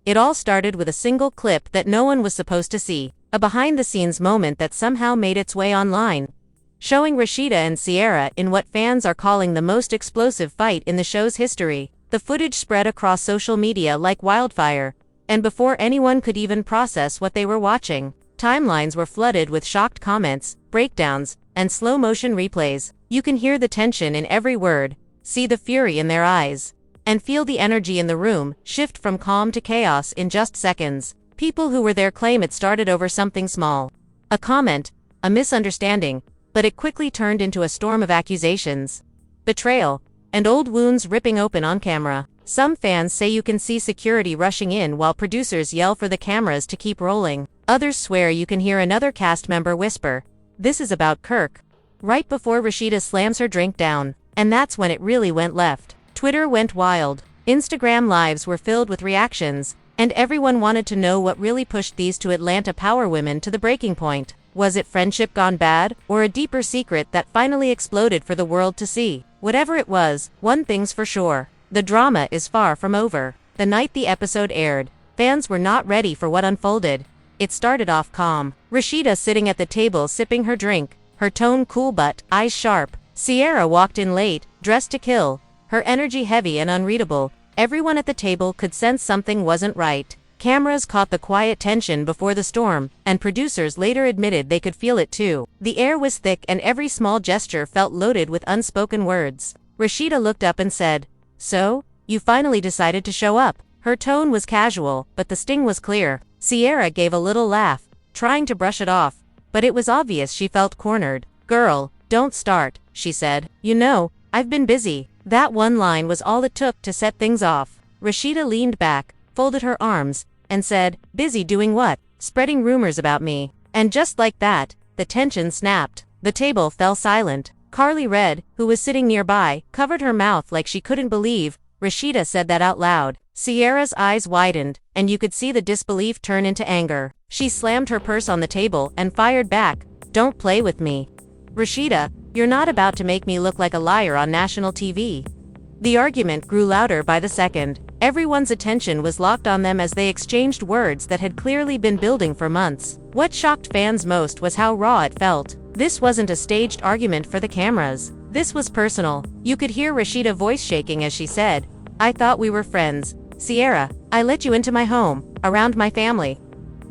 It all started with a single clip that no one was supposed to see, a behind-the-scenes moment that somehow made its way online, showing Rasheeda and Sierra in what fans are calling the most explosive fight in the show's history. The footage spread across social media like wildfire, and before anyone could even process what they were watching, timelines were flooded with shocked comments, breakdowns, and slow-motion replays. You can hear the tension in every word, see the fury in their eyes, and feel the energy in the room shift from calm to chaos in just seconds. People who were there claim it started over something small. A comment, a misunderstanding, but it quickly turned into a storm of accusations, betrayal, and old wounds ripping open on camera. Some fans say you can see security rushing in while producers yell for the cameras to keep rolling. Others swear you can hear another cast member whisper, "This is about Kirk," right before Rasheeda slams her drink down. And that's when it really went left. Twitter went wild. Instagram lives were filled with reactions, and everyone wanted to know what really pushed these two Atlanta power women to the breaking point. Was it friendship gone bad, or a deeper secret that finally exploded for the world to see? Whatever it was, one thing's for sure. The drama is far from over. The night the episode aired, fans were not ready for what unfolded. It started off calm. Rasheeda sitting at the table sipping her drink, her tone cool but eyes sharp. Sierra walked in late, dressed to kill, her energy heavy and unreadable. Everyone at the table could sense something wasn't right. Cameras caught the quiet tension before the storm, and producers later admitted they could feel it too. The air was thick and every small gesture felt loaded with unspoken words. Rasheeda looked up and said, "So, you finally decided to show up." Her tone was casual, but the sting was clear. Sierra gave a little laugh, trying to brush it off, but it was obvious she felt cornered. "Girl, don't start," she said. "You know, I've been busy." That one line was all it took to set things off. Rasheeda leaned back, folded her arms, and said, "Busy doing what?" "Spreading rumors about me." And just like that, the tension snapped. The table fell silent. Carly Red, who was sitting nearby, covered her mouth like she couldn't believe Rasheeda said that out loud. Sierra's eyes widened, and you could see the disbelief turn into anger. She slammed her purse on the table and fired back, "Don't play with me. Rasheeda, you're not about to make me look like a liar on national TV." The argument grew louder by the second. Everyone's attention was locked on them as they exchanged words that had clearly been building for months. What shocked fans most was how raw it felt. This wasn't a staged argument for the cameras. This was personal. You could hear Rasheeda voice shaking as she said, "I thought we were friends. Sierra, I let you into my home, around my family.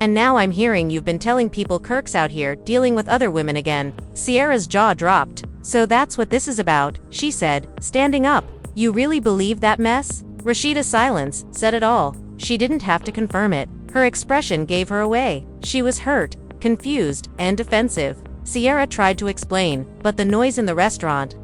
And now I'm hearing you've been telling people Kirk's out here dealing with other women again." Sierra's jaw dropped. "So that's what this is about," she said, standing up. "You really believe that mess?" Rasheeda's silence said it all. She didn't have to confirm it. Her expression gave her away. She was hurt, confused, and defensive. Sierra tried to explain, but the noise in the restaurant,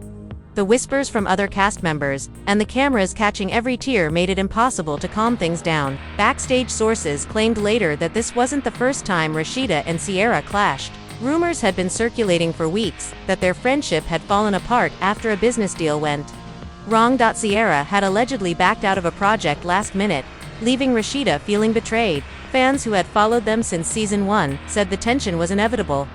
the whispers from other cast members, and the cameras catching every tear made it impossible to calm things down. Backstage sources claimed later that this wasn't the first time Rasheeda and Sierra clashed. Rumors had been circulating for weeks that their friendship had fallen apart after a business deal went wrong. Sierra had allegedly backed out of a project last minute, leaving Rasheeda feeling betrayed. Fans who had followed them since season 1 said the tension was inevitable,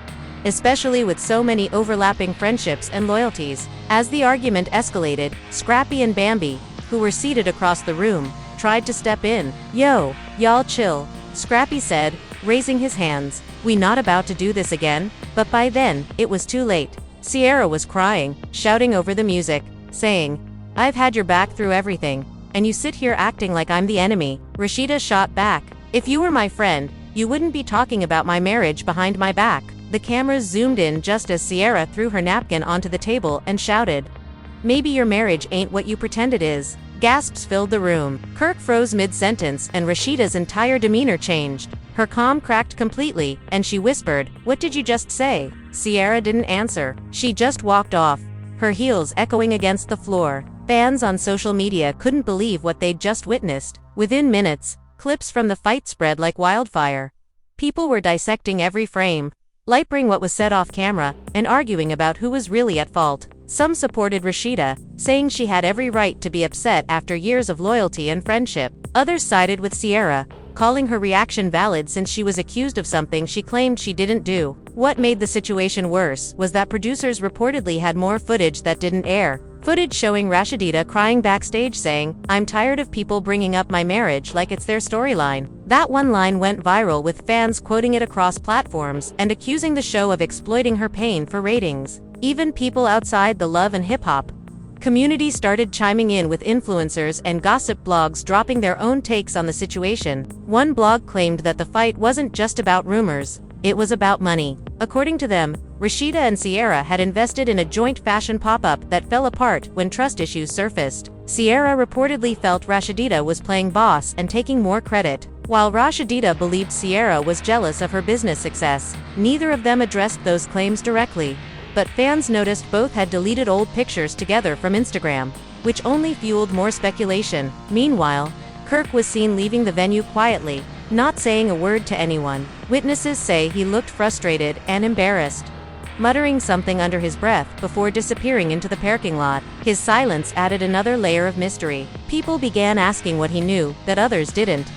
especially with so many overlapping friendships and loyalties. As the argument escalated, Scrappy and Bambi, who were seated across the room, tried to step in. "Yo, y'all chill," Scrappy said, raising his hands. "We not about to do this again?" But by then, it was too late. Sierra was crying, shouting over the music, saying, "I've had your back through everything, and you sit here acting like I'm the enemy." Rasheeda shot back, "If you were my friend, you wouldn't be talking about my marriage behind my back." The cameras zoomed in just as Sierra threw her napkin onto the table and shouted, "Maybe your marriage ain't what you pretend it is." Gasps filled the room. Kirk froze mid-sentence and Rasheeda's entire demeanor changed. Her calm cracked completely, and she whispered, "What did you just say?" Sierra didn't answer. She just walked off, her heels echoing against the floor. Fans on social media couldn't believe what they'd just witnessed. Within minutes, clips from the fight spread like wildfire. People were dissecting every frame, lightning what was said off camera, and arguing about who was really at fault. Some supported Rasheeda, saying she had every right to be upset after years of loyalty and friendship. Others sided with Sierra, calling her reaction valid since she was accused of something she claimed she didn't do. What made the situation worse was that producers reportedly had more footage that didn't air, Footage showing Rasheeda crying backstage saying, "I'm tired of people bringing up my marriage like it's their storyline." That one line went viral with fans quoting it across platforms and accusing the show of exploiting her pain for ratings. Even people outside the love and hip-hop community started chiming in, with influencers and gossip blogs dropping their own takes on the situation. One blog claimed that the fight wasn't just about rumors, it was about money. According to them, Rasheeda and Ciara had invested in a joint fashion pop-up that fell apart when trust issues surfaced. Ciara reportedly felt Rasheeda was playing boss and taking more credit, while Rasheeda believed Ciara was jealous of her business success. Neither of them addressed those claims directly, but fans noticed both had deleted old pictures together from Instagram, which only fueled more speculation. Meanwhile, Kirk was seen leaving the venue quietly, not saying a word to anyone. Witnesses say he looked frustrated and embarrassed, muttering something under his breath before disappearing into the parking lot. His silence added another layer of mystery. People began asking what he knew that others didn't.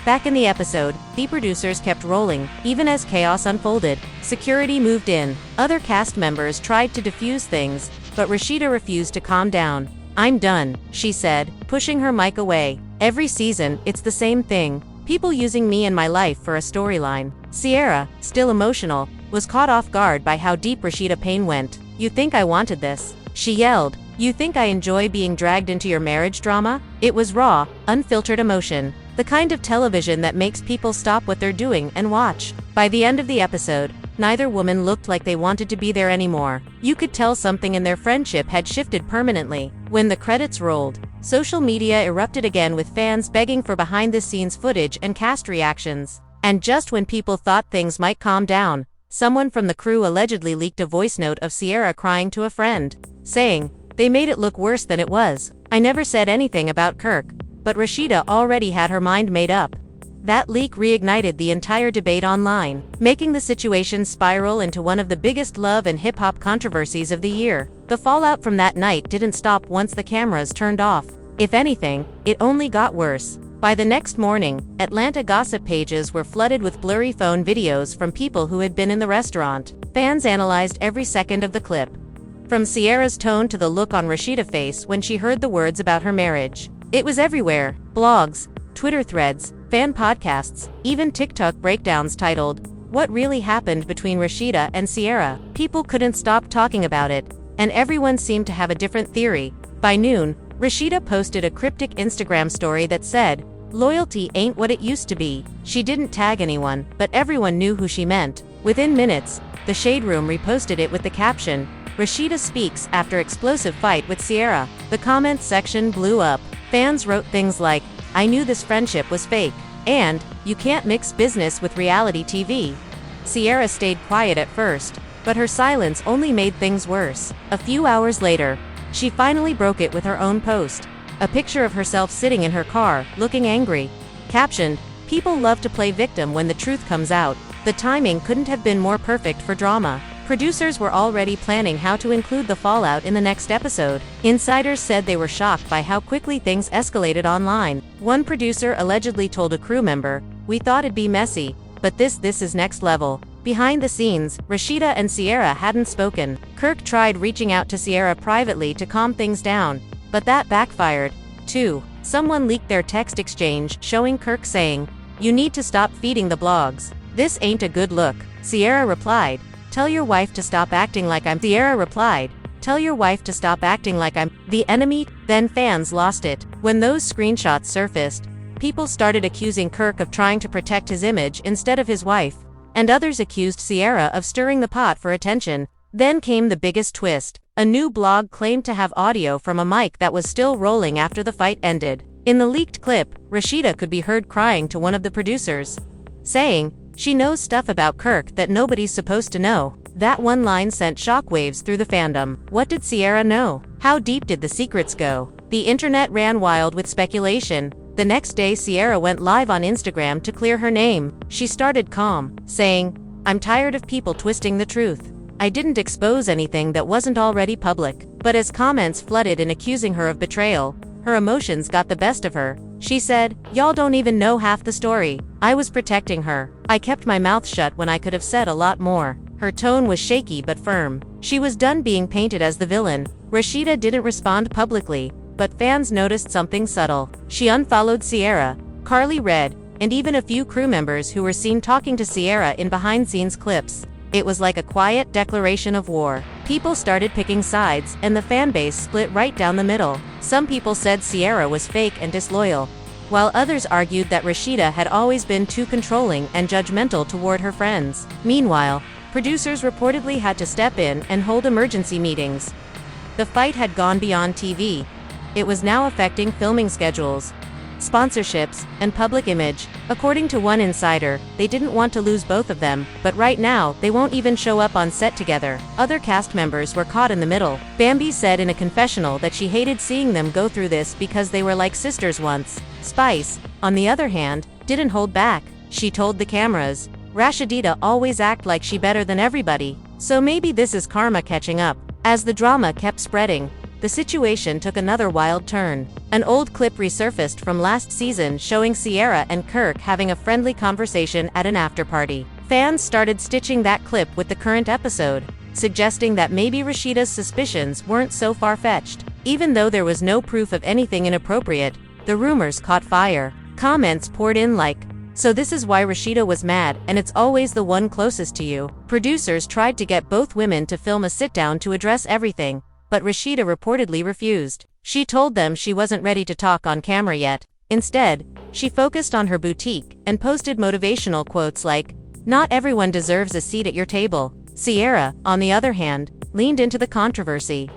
Back in the episode, the producers kept rolling, even as chaos unfolded. Security moved in. Other cast members tried to defuse things, but Rasheeda refused to calm down. "I'm done," she said, pushing her mic away. "Every season, it's the same thing. People using me and my life for a storyline." Ciara, still emotional, was caught off guard by how deep Rasheeda pain went. "You think I wanted this?" she yelled. "You think I enjoy being dragged into your marriage drama?" It was raw, unfiltered emotion. The kind of television that makes people stop what they're doing and watch. By the end of the episode, neither woman looked like they wanted to be there anymore. You could tell something in their friendship had shifted permanently. When the credits rolled, social media erupted again, with fans begging for behind-the-scenes footage and cast reactions. And just when people thought things might calm down, someone from the crew allegedly leaked a voice note of Ciara crying to a friend, saying, "They made it look worse than it was. I never said anything about Kirk." But Rasheeda already had her mind made up. That leak reignited the entire debate online, making the situation spiral into one of the biggest love and hip-hop controversies of the year. The fallout from that night didn't stop once the cameras turned off. If anything, it only got worse. By the next morning, Atlanta gossip pages were flooded with blurry phone videos from people who had been in the restaurant. Fans analyzed every second of the clip, from Ciara's tone to the look on Rasheeda's face when she heard the words about her marriage. It was everywhere: blogs, Twitter threads, fan podcasts, even TikTok breakdowns titled, "What Really Happened Between Rasheeda and Ciara?" People couldn't stop talking about it, and everyone seemed to have a different theory. By noon, Rasheeda posted a cryptic Instagram story that said, "Loyalty ain't what it used to be." She didn't tag anyone, but everyone knew who she meant. Within minutes, the Shade Room reposted it with the caption, "Rasheeda speaks after explosive fight with Ciara." The comments section blew up. Fans wrote things like, "I knew this friendship was fake," and "You can't mix business with reality TV." Ciara stayed quiet at first, but her silence only made things worse. A few hours later, she finally broke it with her own post. A picture of herself sitting in her car, looking angry. Captioned, "People love to play victim when the truth comes out." The timing couldn't have been more perfect for drama. Producers were already planning how to include the fallout in the next episode. Insiders said they were shocked by how quickly things escalated online. One producer allegedly told a crew member, "We thought it'd be messy, but this is next level." Behind the scenes, Rasheeda and Ciara hadn't spoken. Kirk tried reaching out to Ciara privately to calm things down, but that backfired, too. Someone leaked their text exchange showing Kirk saying, "You need to stop feeding the blogs. This ain't a good look." Ciara replied, "Tell your wife to stop acting like I'm." Ciara replied, "Tell your wife to stop acting like I'm the enemy." Then fans lost it. When those screenshots surfaced, people started accusing Kirk of trying to protect his image instead of his wife, and others accused Ciara of stirring the pot for attention. Then came the biggest twist. A new blog claimed to have audio from a mic that was still rolling after the fight ended. In the leaked clip, Rasheeda could be heard crying to one of the producers, saying, "She knows stuff about Kirk that nobody's supposed to know." That one line sent shockwaves through the fandom. What did Ciara know? How deep did the secrets go? The internet ran wild with speculation. The next day, Ciara went live on Instagram to clear her name. She started calm, saying, "I'm tired of people twisting the truth. I didn't expose anything that wasn't already public." But as comments flooded in accusing her of betrayal, her emotions got the best of her. She said, "Y'all don't even know half the story. I was protecting her. I kept my mouth shut when I could have said a lot more." Her tone was shaky but firm. She was done being painted as the villain. Rasheeda didn't respond publicly, but fans noticed something subtle. She unfollowed Sierra, Carly Red, and even a few crew members who were seen talking to Sierra in behind-scenes clips. It was like a quiet declaration of war. People started picking sides, and the fanbase split right down the middle. Some people said Sierra was fake and disloyal, while others argued that Rasheeda had always been too controlling and judgmental toward her friends. Meanwhile, producers reportedly had to step in and hold emergency meetings. The fight had gone beyond TV. It was now affecting filming schedules, sponsorships, and public image. According to one insider, they didn't want to lose both of them, but right now, they won't even show up on set together. Other cast members were caught in the middle. Bambi said in a confessional that she hated seeing them go through this because they were like sisters once. Spice, on the other hand, didn't hold back. She told the cameras, "Rasheeda always act like she better than everybody. So maybe this is karma catching up." As the drama kept spreading, the situation took another wild turn. An old clip resurfaced from last season showing Sierra and Kirk having a friendly conversation at an after-party. Fans started stitching that clip with the current episode, suggesting that maybe Rasheeda's suspicions weren't so far-fetched. Even though there was no proof of anything inappropriate, the rumors caught fire. Comments poured in like, "So this is why Rasheeda was mad, and it's always the one closest to you." Producers tried to get both women to film a sit-down to address everything, but Rasheeda reportedly refused. She told them she wasn't ready to talk on camera yet. Instead, she focused on her boutique and posted motivational quotes like, "Not everyone deserves a seat at your table." Sierra, on the other hand, leaned into the controversy,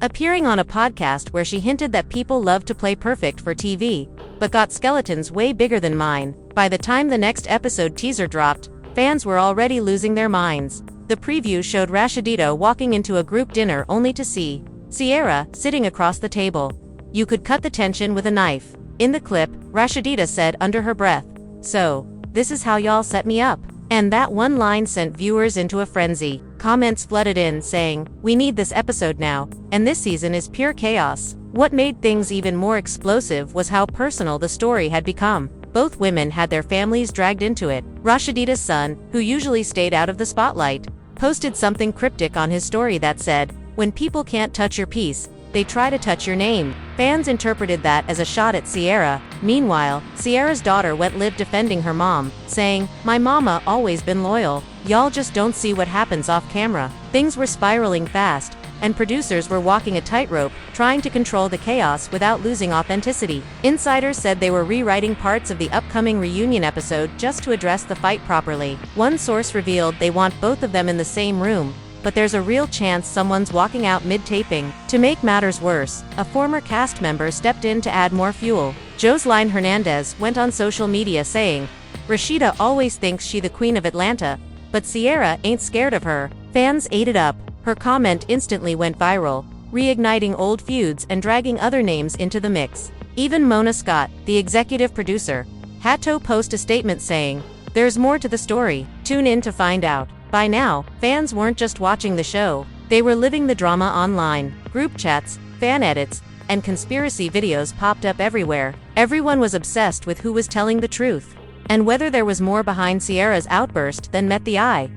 appearing on a podcast where she hinted that people love to play perfect for TV, but got skeletons way bigger than mine. By the time the next episode teaser dropped, fans were already losing their minds. The preview showed Rasheeda walking into a group dinner only to see Sierra sitting across the table. "You could cut the tension with a knife." In the clip, Rasheeda said under her breath, "So, this is how y'all set me up." And that one line sent viewers into a frenzy. Comments flooded in saying, "We need this episode now, and this season is pure chaos." What made things even more explosive was how personal the story had become. Both women had their families dragged into it. Rasheeda's son, who usually stayed out of the spotlight, posted something cryptic on his story that said, "When people can't touch your piece, they try to touch your name." Fans interpreted that as a shot at Sierra. Meanwhile, Sierra's daughter went live defending her mom, saying, "My mama always been loyal. Y'all just don't see what happens off camera." Things were spiraling fast, and producers were walking a tightrope, trying to control the chaos without losing authenticity. Insiders said they were rewriting parts of the upcoming reunion episode just to address the fight properly. One source revealed they want both of them in the same room, but there's a real chance someone's walking out mid-taping. To make matters worse, a former cast member stepped in to add more fuel. Joseline Hernandez went on social media saying, "Rasheeda always thinks she the queen of Atlanta, but Sierra ain't scared of her." Fans ate it up. Her comment instantly went viral, reigniting old feuds and dragging other names into the mix. Even Mona Scott, the executive producer, had to post a statement saying, "There's more to the story. Tune in to find out." By now, fans weren't just watching the show, they were living the drama online. Group chats, fan edits, and conspiracy videos popped up everywhere. Everyone was obsessed with who was telling the truth, and whether there was more behind Sierra's outburst than met the eye.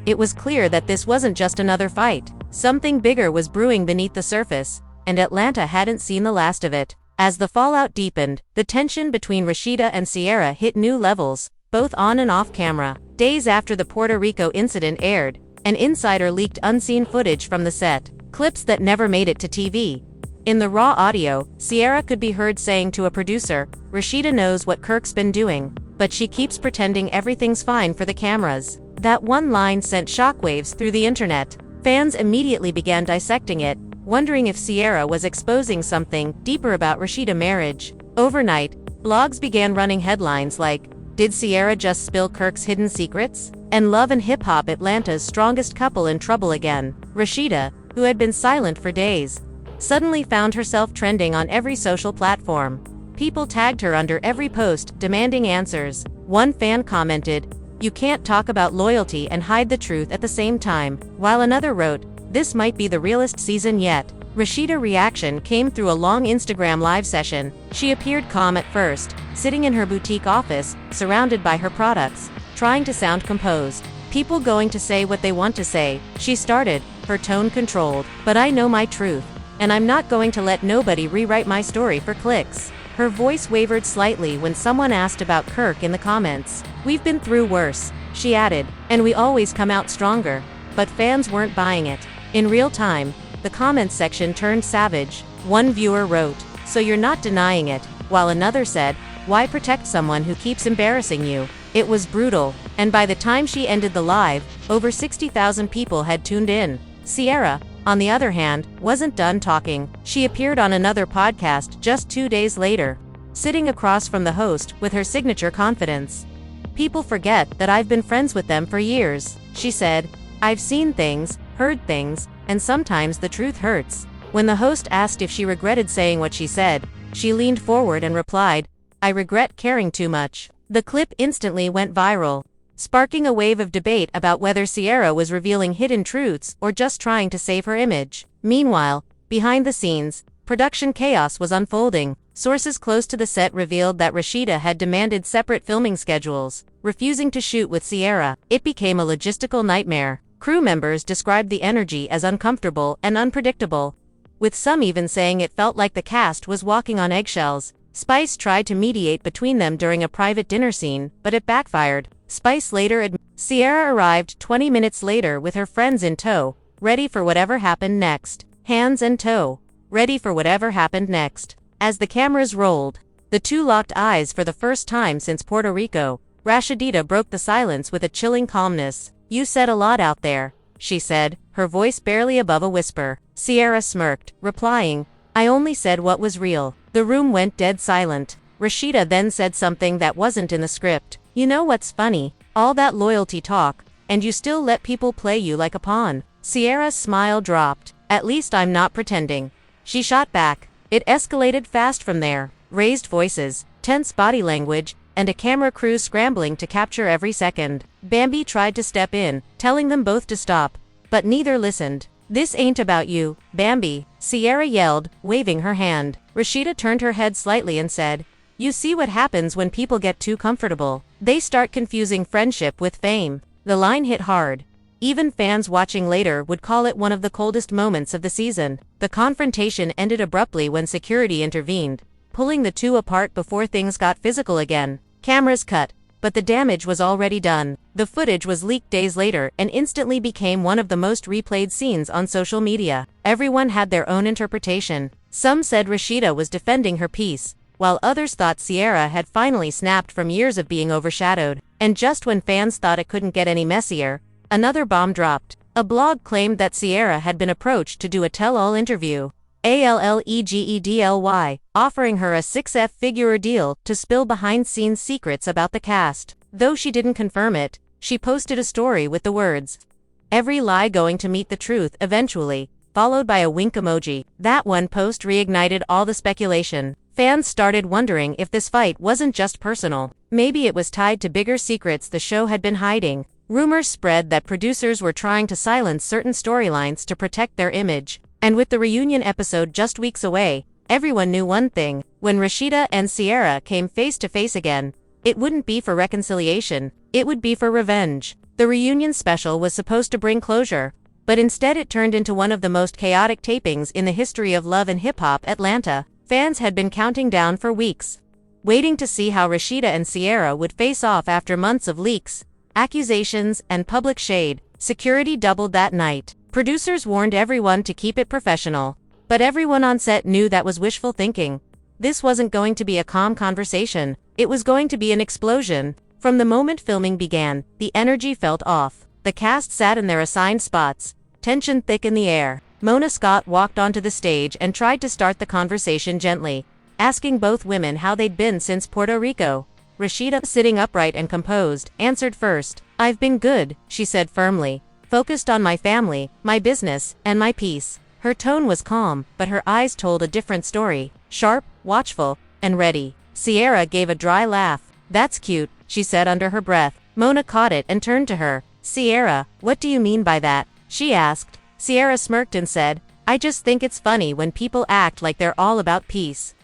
It was clear that this wasn't just another fight. Something bigger was brewing beneath the surface, and Atlanta hadn't seen the last of it. As the fallout deepened, the tension between Rasheeda and Sierra hit new levels, both on and off camera. Days after the Puerto Rico incident aired, an insider leaked unseen footage from the set, clips that never made it to TV. In the raw audio, Sierra could be heard saying to a producer, "Rasheeda knows what Kirk's been doing, but she keeps pretending everything's fine for the cameras." That one line sent shockwaves through the internet. Fans immediately began dissecting it, wondering if Sierra was exposing something deeper about Rasheeda's marriage. Overnight, blogs began running headlines like, "Did Sierra just spill Kirk's hidden secrets?" and "Love and Hip Hop Atlanta's strongest couple in trouble again." Rasheeda, who had been silent for days, suddenly found herself trending on every social platform. People tagged her under every post, demanding answers. One fan commented, "You can't talk about loyalty and hide the truth at the same time," while another wrote, "This might be the realest season yet." Rasheeda's reaction came through a long Instagram live session. She appeared calm at first, sitting in her boutique office, surrounded by her products, trying to sound composed. People going to say what they want to say, she started, her tone controlled. But I know my truth. And I'm not going to let nobody rewrite my story for clicks. Her voice wavered slightly when someone asked about Kirk in the comments. We've been through worse, she added, and we always come out stronger. But fans weren't buying it. In real time, the comments section turned savage. One viewer wrote, "So you're not denying it," while another said, "Why protect someone who keeps embarrassing you?" It was brutal, and by the time she ended the live, over 60,000 people had tuned in. Ciara, on the other hand, wasn't done talking. She appeared on another podcast just 2 days later, sitting across from the host with her signature confidence. "People forget that I've been friends with them for years," she said. "I've seen things, heard things, and sometimes the truth hurts." When the host asked if she regretted saying what she said, she leaned forward and replied, "I regret caring too much." The clip instantly went viral, sparking a wave of debate about whether Ciara was revealing hidden truths or just trying to save her image. Meanwhile, behind the scenes, production chaos was unfolding. Sources close to the set revealed that Rasheeda had demanded separate filming schedules, refusing to shoot with Ciara. It became a logistical nightmare. Crew members described the energy as uncomfortable and unpredictable, with some even saying it felt like the cast was walking on eggshells. Spice tried to mediate between them during a private dinner scene, but it backfired. Spice later admitted Ciara arrived 20 minutes later with her friends in tow, ready for whatever happened next. Hands in tow, ready for whatever happened next. As the cameras rolled, the two locked eyes for the first time since Puerto Rico. Rasheeda broke the silence with a chilling calmness. "You said a lot out there," she said, her voice barely above a whisper. Ciara smirked, replying, "I only said what was real." The room went dead silent. Rasheeda then said something that wasn't in the script. "You know what's funny? All that loyalty talk, and you still let people play you like a pawn." Ciara's smile dropped. "At least I'm not pretending," she shot back. It escalated fast from there. Raised voices, tense body language, and a camera crew scrambling to capture every second. Bambi tried to step in, telling them both to stop, but neither listened. "This ain't about you, Bambi," Ciara yelled, waving her hand. Rasheeda turned her head slightly and said, "You see what happens when people get too comfortable. They start confusing friendship with fame." The line hit hard. Even fans watching later would call it one of the coldest moments of the season. The confrontation ended abruptly when security intervened, pulling the two apart before things got physical again. Cameras cut, but the damage was already done. The footage was leaked days later and instantly became one of the most replayed scenes on social media. Everyone had their own interpretation. Some said Rasheeda was defending her peace, while others thought Ciara had finally snapped from years of being overshadowed. And just when fans thought it couldn't get any messier, another bomb dropped. A blog claimed that Ciara had been approached to do a tell-all interview, allegedly, offering her a six-figure deal to spill behind-scenes secrets about the cast. Though she didn't confirm it, she posted a story with the words, "Every lie going to meet the truth eventually," followed by a wink emoji. That one post reignited all the speculation. Fans started wondering if this fight wasn't just personal. Maybe it was tied to bigger secrets the show had been hiding. Rumors spread that producers were trying to silence certain storylines to protect their image. And with the reunion episode just weeks away, everyone knew one thing: when Rasheeda and Ciara came face to face again, it wouldn't be for reconciliation, it would be for revenge. The reunion special was supposed to bring closure, but instead it turned into one of the most chaotic tapings in the history of Love and Hip Hop Atlanta. Fans had been counting down for weeks, waiting to see how Rasheeda and Ciara would face off after months of leaks, accusations, and public shade. Security doubled that night. Producers warned everyone to keep it professional, but everyone on set knew that was wishful thinking. This wasn't going to be a calm conversation, it was going to be an explosion. From the moment filming began, the energy felt off. The cast sat in their assigned spots, tension thick in the air. Mona Scott walked onto the stage and tried to start the conversation gently, asking both women how they'd been since Puerto Rico. Rasheeda, sitting upright and composed, answered first. "I've been good," she said firmly, "focused on my family, my business, and my peace." Her tone was calm, but her eyes told a different story, sharp, watchful, and ready. Ciara gave a dry laugh. "That's cute," she said under her breath. Mona caught it and turned to her. "Ciara, what do you mean by that?" she asked. Ciara smirked and said, "I just think it's funny when people act like they're all about peace,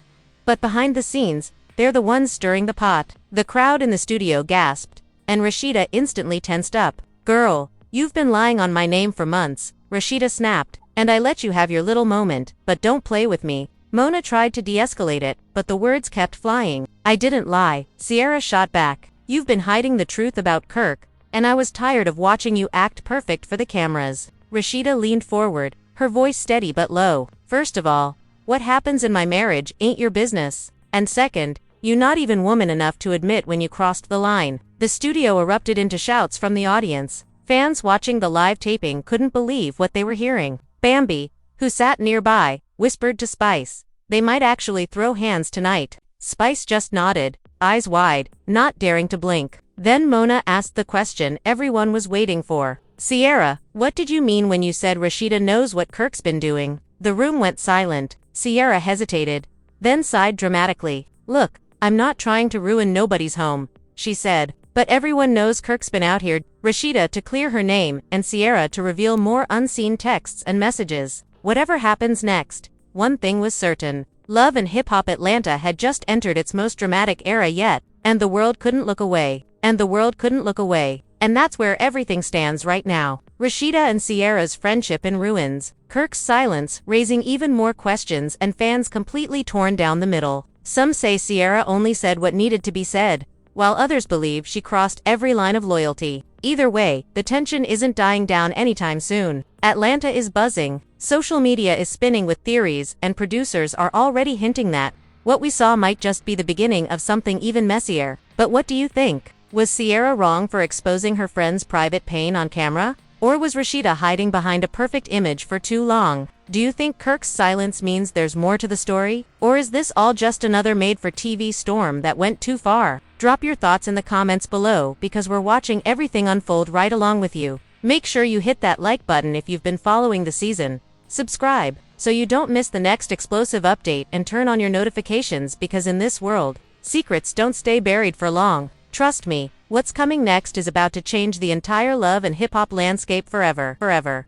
but behind the scenes, they're the ones stirring the pot." The crowd in the studio gasped, and Rasheeda instantly tensed up. Girl, you've been lying on my name for months, Rasheeda snapped, and I let you have your little moment, but don't play with me. Mona tried to de-escalate it, but the words kept flying. I didn't lie, Sierra shot back. You've been hiding the truth about Kirk, and I was tired of watching you act perfect for the cameras. Rasheeda leaned forward, her voice steady but low. First of all, what happens in my marriage ain't your business. And second, you're not even woman enough to admit when you crossed the line. The studio erupted into shouts from the audience. Fans watching the live taping couldn't believe what they were hearing. Bambi, who sat nearby, whispered to Spice, they might actually throw hands tonight. Spice just nodded, eyes wide, not daring to blink. Then Mona asked the question everyone was waiting for. Sierra, what did you mean when you said Rasheeda knows what Kirk's been doing? The room went silent. Sierra hesitated, then sighed dramatically. Look, I'm not trying to ruin nobody's home, she said, but everyone knows Kirk's been out here. Rasheeda to clear her name, and Sierra to reveal more unseen texts and messages. Whatever happens next, one thing was certain. Love and Hip Hop Atlanta had just entered its most dramatic era yet, and the world couldn't look away. And that's where everything stands right now. Rasheeda and Sierra's friendship in ruins, Kirk's silence raising even more questions, and fans completely torn down the middle. Some say Sierra only said what needed to be said, while others believe she crossed every line of loyalty. Either way, the tension isn't dying down anytime soon. Atlanta is buzzing, social media is spinning with theories, and producers are already hinting that what we saw might just be the beginning of something even messier. But what do you think? Was Sierra wrong for exposing her friend's private pain on camera? Or was Rasheeda hiding behind a perfect image for too long? Do you think Kirk's silence means there's more to the story? Or is this all just another made-for-TV storm that went too far? Drop your thoughts in the comments below, because we're watching everything unfold right along with you. Make sure you hit that like button if you've been following the season. Subscribe, so you don't miss the next explosive update, and turn on your notifications, because in this world, secrets don't stay buried for long. Trust me, what's coming next is about to change the entire love and hip-hop landscape forever.